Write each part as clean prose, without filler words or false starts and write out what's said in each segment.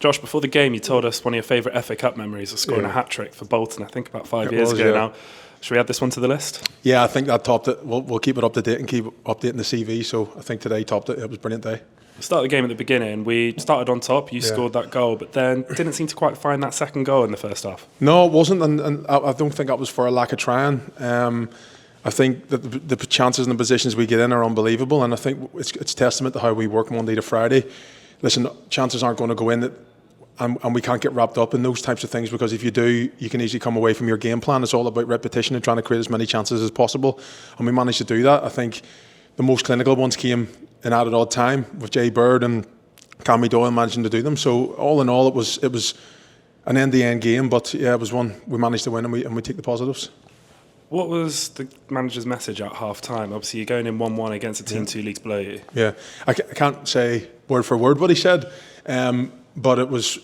Josh, before the game, you told us one of your favourite FA Cup memories was scoring a hat-trick for Bolton, I think about 5 years ago now. Should we add this one to the list? Yeah, I think that topped it. We'll keep it up to date and keep updating the CV. So I think today topped it. It was a brilliant day. We started the game at the beginning. We started on top. You scored that goal, but then didn't seem to quite find that second goal in the first half. No, it wasn't, and I don't think that was for a lack of trying. I think that the chances and the positions we get in are unbelievable, and I think it's testament to how we work Monday to Friday. Listen, chances aren't going to go in, and we can't get wrapped up in those types of things, because if you do, you can easily come away from your game plan. It's all about repetition and trying to create as many chances as possible, and we managed to do that. I think the most clinical ones came in added odd time with Jay Bird and Cammy Doyle managing to do them. So all in all, it was an end-to-end game, but yeah, it was one we managed to win, and we take the positives. What was the manager's message at half-time? Obviously, you're going in 1-1 against a team 2 leagues below you. Yeah, I can't say word for word what he said, but it was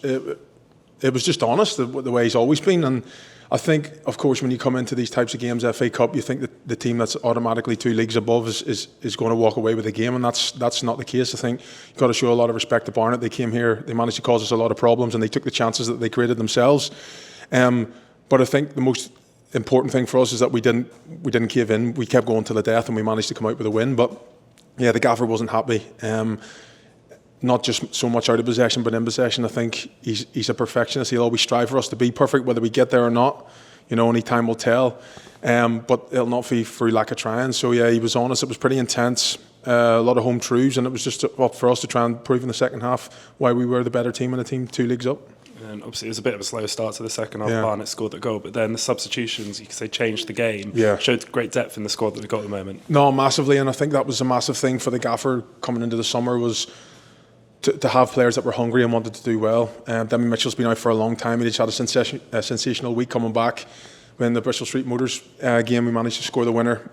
just honest, the way he's always been. And I think, of course, when you come into these types of games, FA Cup, you think that the team that's automatically 2 leagues above is going to walk away with the game, and that's not the case. I think you've got to show a lot of respect to Barnet. They came here, they managed to cause us a lot of problems, and they took the chances that they created themselves. But I think the most important thing for us is that we didn't cave in. We kept going to the death, and we managed to come out with a win. But yeah, the gaffer wasn't happy. Not just so much out of possession, but in possession. I think he's a perfectionist. He'll always strive for us to be perfect, whether we get there or not. Only time will tell. But it'll not be through lack of trying. So yeah, he was honest. It was pretty intense. A lot of home truths, and it was just up for us to try and prove in the second half why we were the better team and a team 2 leagues up. And obviously it was a bit of a slow start to the second half. Barnet scored that goal, but then the substitutions, you could say, changed the game. Showed great depth in the squad that we've got at the moment. No, massively, and I think that was a massive thing for the gaffer coming into the summer, was to have players that were hungry and wanted to do well. Demi Mitchell's been out for a long time. He just had a sensational week coming back. When the Bristol Street Motors game, we managed to score the winner.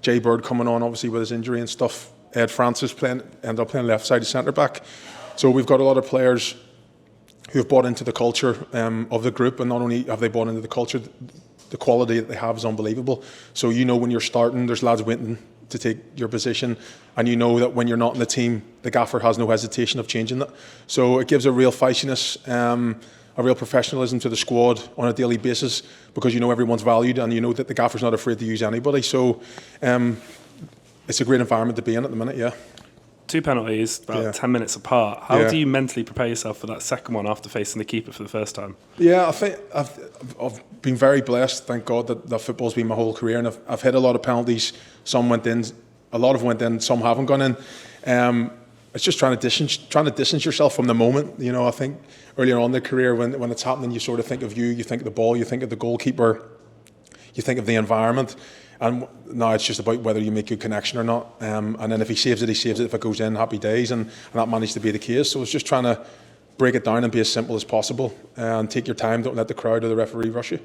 Jay Bird coming on, obviously, with his injury and stuff. Ed Francis ended up playing left side of centre back. So we've got a lot of players who have bought into the culture of the group, and not only have they bought into the culture, the quality that they have is unbelievable. So when you're starting, there's lads waiting to take your position, and that when you're not in the team, the gaffer has no hesitation of changing that. So it gives a real feistiness, a real professionalism to the squad on a daily basis, because everyone's valued, and that the gaffer's not afraid to use anybody. So it's a great environment to be in at the minute. Yeah. 2 penalties, about 10 minutes apart. How do you mentally prepare yourself for that second one after facing the keeper for the first time? Yeah, I think I've been very blessed, thank God, that football's been my whole career, and I've hit a lot of penalties. Some went in, a lot of went in, some haven't gone in. It's just trying to distance yourself from the moment. I think earlier on in the career, when it's happening, you sort of think of you think of the ball, you think of the goalkeeper, you think of the environment. And now it's just about whether you make a connection or not. And then if he saves it, he saves it. If it goes in, happy days. And that managed to be the case. So it's just trying to break it down and be as simple as possible. And take your time. Don't let the crowd or the referee rush you.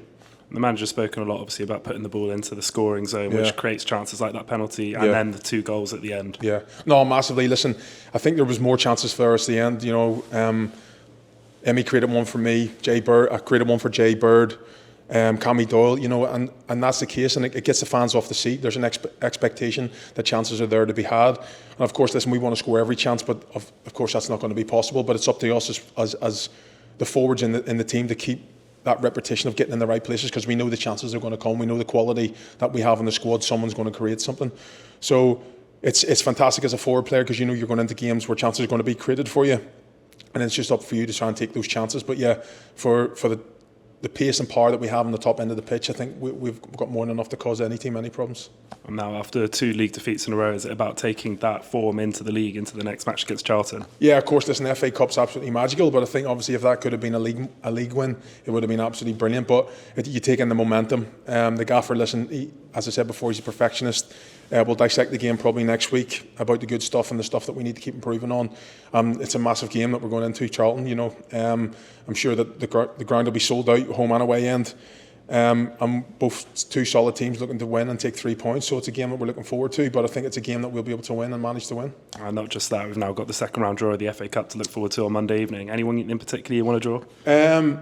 The manager's spoken a lot, obviously, about putting the ball into the scoring zone, which creates chances like that penalty and then the 2 goals at the end. Yeah, no, massively. Listen, I think there was more chances for us at the end. Emmy created one for me. I created one for Jay Bird. Cammy Doyle, and that's the case, and it gets the fans off the seat. There's an expectation that chances are there to be had, and of course, listen, we want to score every chance, but of course that's not going to be possible. But it's up to us as the forwards in the team to keep that repetition of getting in the right places, because we know the chances are going to come. We know the quality that we have in the squad. Someone's going to create something. So it's fantastic as a forward player, because you're going into games where chances are going to be created for you, and it's just up for you to try and take those chances. But yeah, for the pace and power that we have on the top end of the pitch, I think we've got more than enough to cause any team any problems. And now, after 2 league defeats in a row, is it about taking that form into the league, into the next match against Charlton? Yeah, of course, listen, FA Cup's absolutely magical, but I think obviously if that could have been a league win, it would have been absolutely brilliant. But you take in the momentum. The gaffer, listen, as I said before, he's a perfectionist. We'll dissect the game probably next week about the good stuff and the stuff that we need to keep improving on. It's a massive game that we're going into, Charlton. I'm sure that the ground will be sold out, home and away end. And both 2 solid teams looking to win and take 3 points. So it's a game that we're looking forward to, but I think it's a game that we'll be able to win and manage to win. And not just that, we've now got the second round draw of the FA Cup to look forward to on Monday evening. Anyone in particular you want to draw?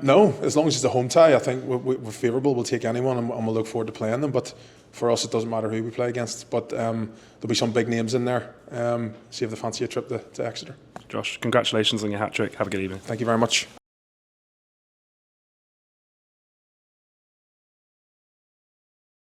No, as long as it's a home tie, I think we're favourable. We'll take anyone and we'll look forward to playing them. But for us, it doesn't matter who we play against. But there'll be some big names in there. See if they fancy a trip to Exeter. Josh, congratulations on your hat-trick. Have a good evening. Thank you very much.